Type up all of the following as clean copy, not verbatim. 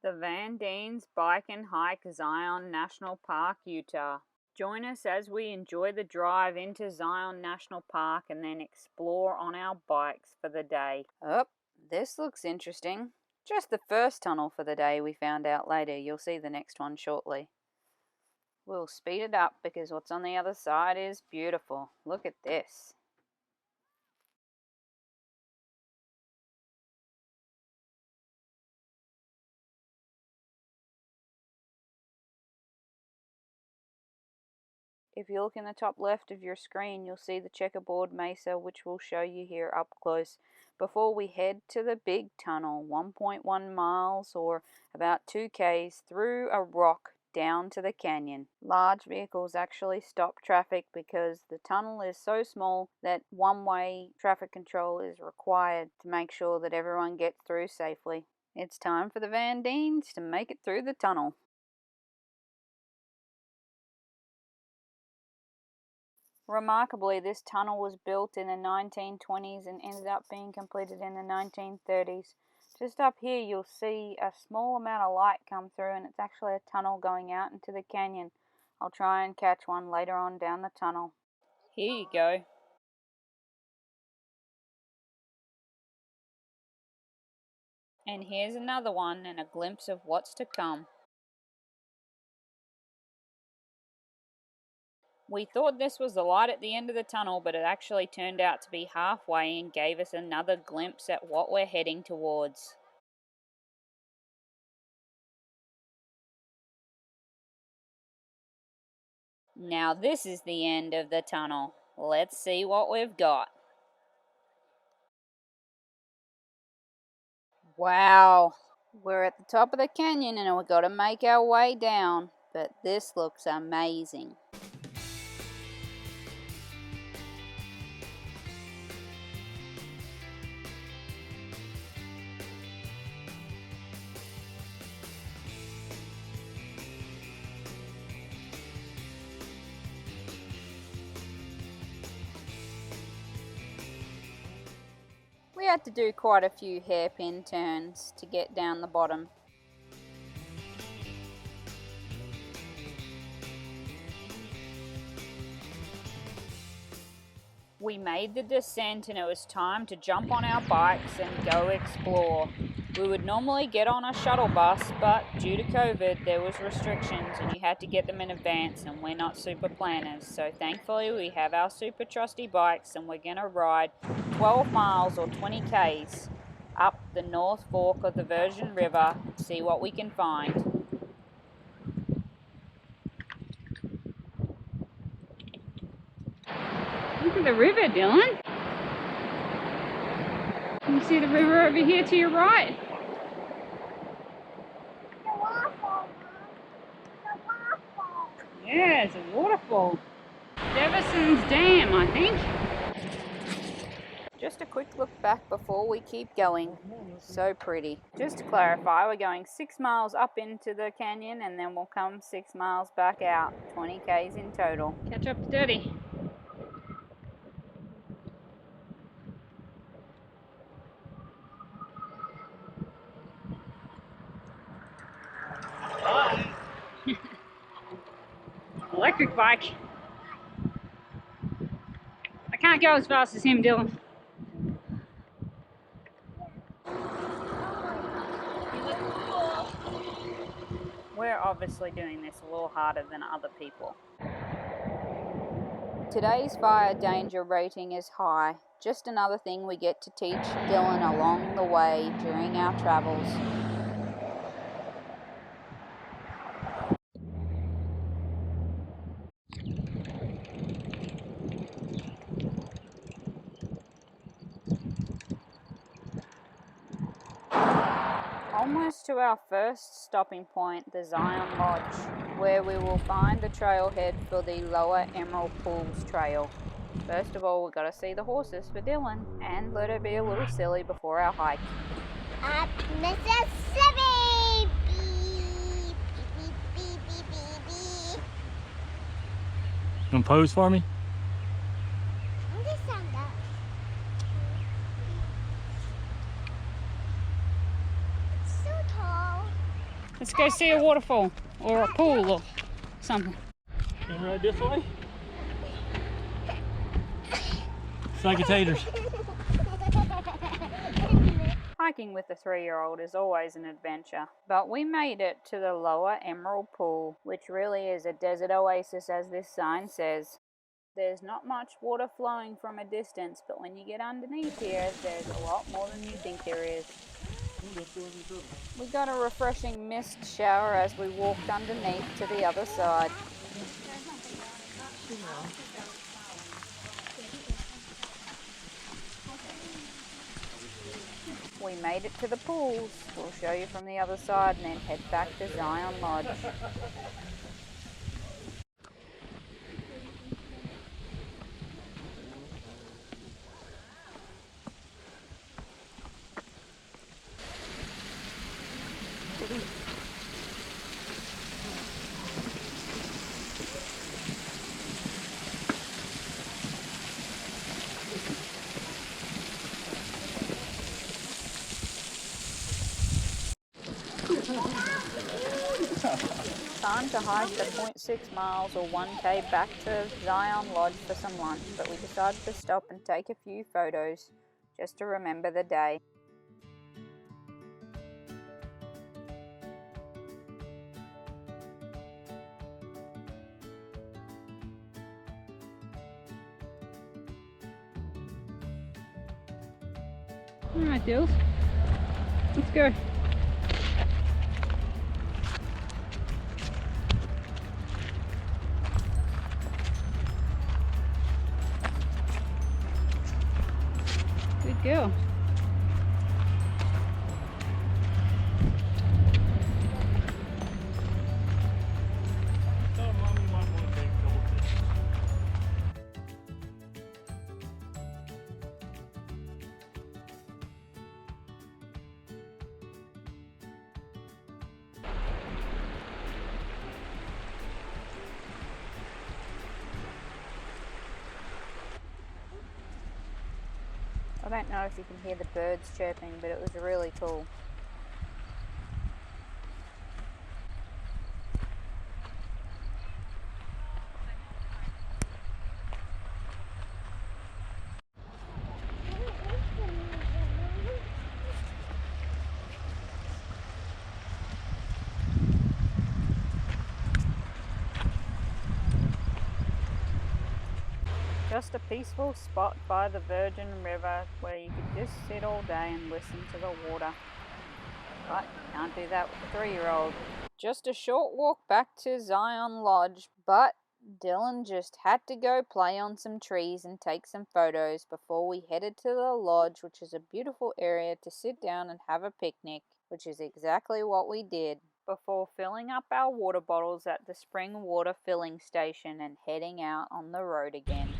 TheVanDeans Bike and Hike Zion National Park, Utah. Join us as we enjoy the drive into Zion National Park and then explore on our bikes for the day. Oh, this looks interesting. Just the first tunnel for the day, we found out later. You'll see the next one shortly. We'll speed it up because what's on the other side is beautiful. Look at this. If you look in the top left of your screen, you'll see the checkerboard mesa, which we'll show you here up close before we head to the big tunnel, 1.1 miles or about 2 k's through a rock down to the canyon. Large vehicles actually stop traffic because the tunnel is so small that one-way traffic control is required to make sure that everyone gets through safely. It's time for the TheVanDeans to make it through the tunnel. Remarkably, this tunnel was built in the 1920s and ended up being completed in the 1930s. Just up here you'll see a small amount of light come through, and it's actually a tunnel going out into the canyon. I'll try and catch one later on down the tunnel. Here you go. And here's another one and a glimpse of what's to come. We thought this was the light at the end of the tunnel, but it actually turned out to be halfway and gave us another glimpse at what we're heading towards. Now this is the end of the tunnel. Let's see what we've got. Wow! We're at the top of the canyon and we've got to make our way down, but this looks amazing. We had to do quite a few hairpin turns to get down the bottom. We made the descent and it was time to jump on our bikes and go explore. We would normally get on a shuttle bus, but due to COVID there was restrictions and you had to get them in advance, and we're not super planners. So thankfully we have our super trusty bikes and we're going to ride 12 miles or 20 k's up the North Fork of the Virgin River and see what we can find. Look at the river, Dylan. Can you see the river over here to your right? The waterfall, Mom. The waterfall. Yeah, it's a waterfall. Devison's Dam, I think. Just a quick look back before we keep going. So pretty. Just to clarify, we're going 6 miles up into the canyon and then we'll come 6 miles back out. 20 k's in total. Catch up to Daddy. Electric bike. I can't go as fast as him, Dylan. We're obviously doing this a little harder than other people. Today's fire danger rating is high. Just another thing we get to teach Dylan along the way during our travels. Almost to our first stopping point, the Zion Lodge, where we will find the trailhead for the Lower Emerald Pools Trail. First of all, we've got to see the horses for Dylan and let her be a little silly before our hike. At Mississippi! Beep, beep, beep, beep, beep, beep. You want to pose for me? I'm gonna stand up. It's so tall. Let's go see a waterfall or a pool or something. Can we ride this way? It's like a taters. Hiking with a 3-year-old is always an adventure, but we made it to the Lower Emerald Pool, which really is a desert oasis as this sign says. There's not much water flowing from a distance, but when you get underneath here, there's a lot more than you think there is. We got a refreshing mist shower as we walked underneath to the other side. We made it to the pools. We'll show you from the other side and then head back to Zion Lodge. Time to hike the 0.6 miles or 1K back to Zion Lodge for some lunch, but we decided to stop and take a few photos just to remember the day. Alright, Dills, let's go. Good girl. I don't know if you can hear the birds chirping, but it was really cool. Just a peaceful spot by the Virgin River where you could just sit all day and listen to the water. But you can't do that with a 3-year-old. Just a short walk back to Zion Lodge, but Dylan just had to go play on some trees and take some photos before we headed to the lodge, which is a beautiful area to sit down and have a picnic, which is exactly what we did, before filling up our water bottles at the spring water filling station and heading out on the road again.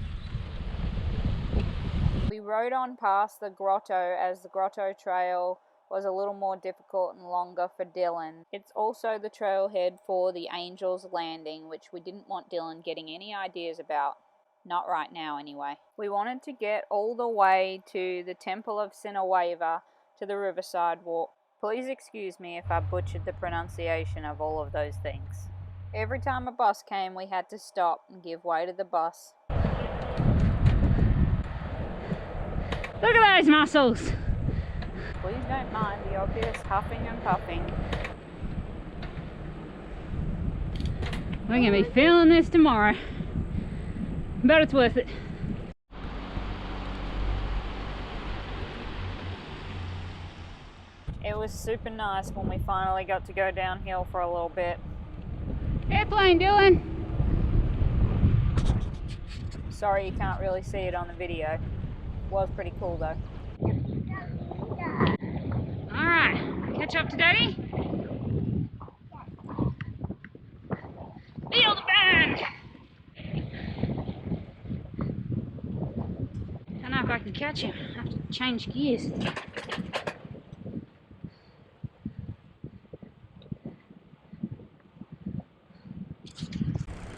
We rode on past the grotto as the grotto trail was a little more difficult and longer for Dylan. It's also the trailhead for the Angel's Landing, which we didn't want Dylan getting any ideas about. Not right now, anyway. We wanted to get all the way to the Temple of Sinawava to the Riverside Walk. Please excuse me if I butchered the pronunciation of all of those things. Every time a bus came, we had to stop and give way to the bus. Look at those muscles! Please don't mind the obvious huffing and puffing. We're going to be feeling this tomorrow, but it's worth it. It was super nice when we finally got to go downhill for a little bit. Airplane, Dylan! Sorry you can't really see it on the video. Was pretty cool though. Alright, catch up to Daddy. Feel the band! Don't know if I can catch him. I have to change gears.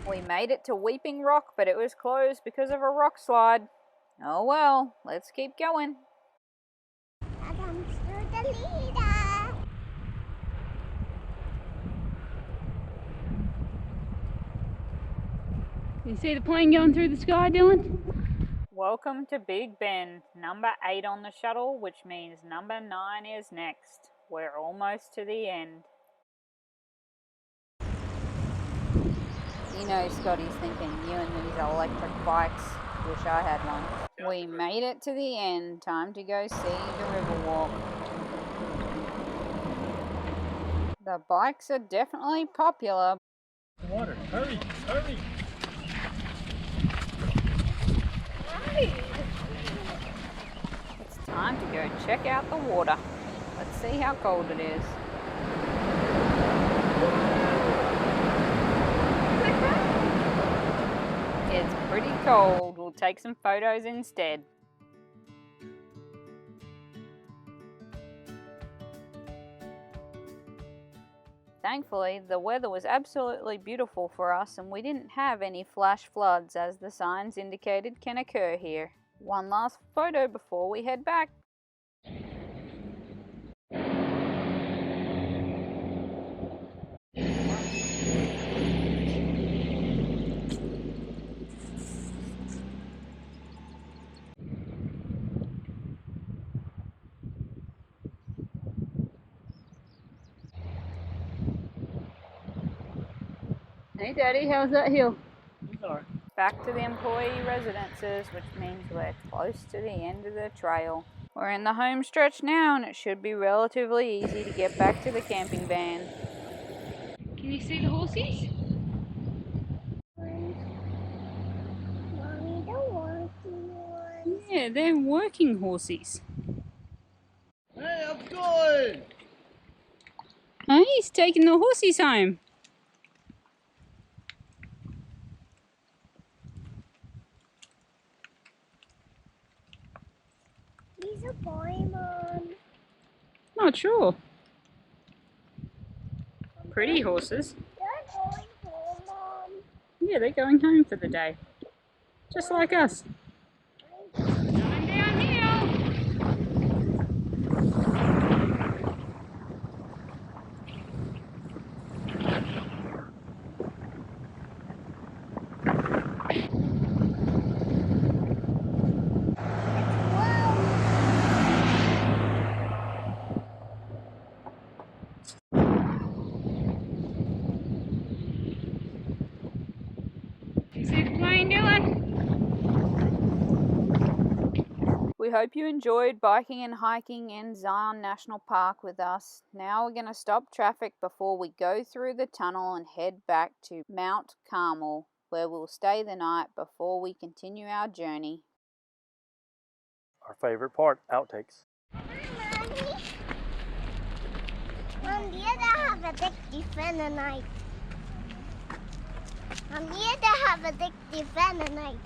We made it to Weeping Rock, but it was closed because of a rock slide. Oh well, let's keep going. Here comes the leader. You see the plane going through the sky, Dylan? Welcome to Big Bend, number 8 on the shuttle, which means number 9 is next. We're almost to the end. You know Scotty's thinking, you and these electric bikes, wish I had one. We made it to the end, time to go see the Riverwalk. The bikes are definitely popular. Water, hurry, hurry. It's time to go check out the water. Let's see how cold it is. It's pretty cold. We'll take some photos instead. Thankfully, the weather was absolutely beautiful for us and we didn't have any flash floods as the signs indicated can occur here. One last photo before we head back. Hey Daddy, how's that hill? It's alright. Back to the employee residences, which means we're close to the end of the trail. We're in the home stretch now and it should be relatively easy to get back to the camping van. Can you see the horses? Mommy, the working one. Yeah, they're working horses. Hey, I'm going! Oh, he's taking the horses home. He's a boy, Mom. Not sure. Pretty horses. They're going home, Mom. Yeah, they're going home for the day. Just like us. Going downhill. See the plane, Dylan? We hope you enjoyed biking and hiking in Zion National Park with us. Now we're going to stop traffic before we go through the tunnel and head back to Mount Carmel, where we'll stay the night before we continue our journey. Our favorite part, outtakes. Mom, the other have a addictive tonight. Mom, the other have a addictive tonight.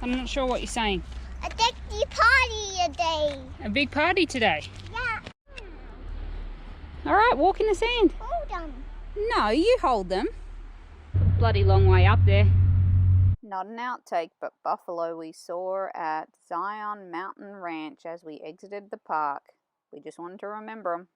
I'm not sure what you're saying. Addictive party today. A big party today. Yeah. All right, walk in the sand. Hold on. No, you hold them. Bloody long way up there. Not an outtake, but buffalo we saw at Zion Mountain Ranch as we exited the park. We just wanted to remember them.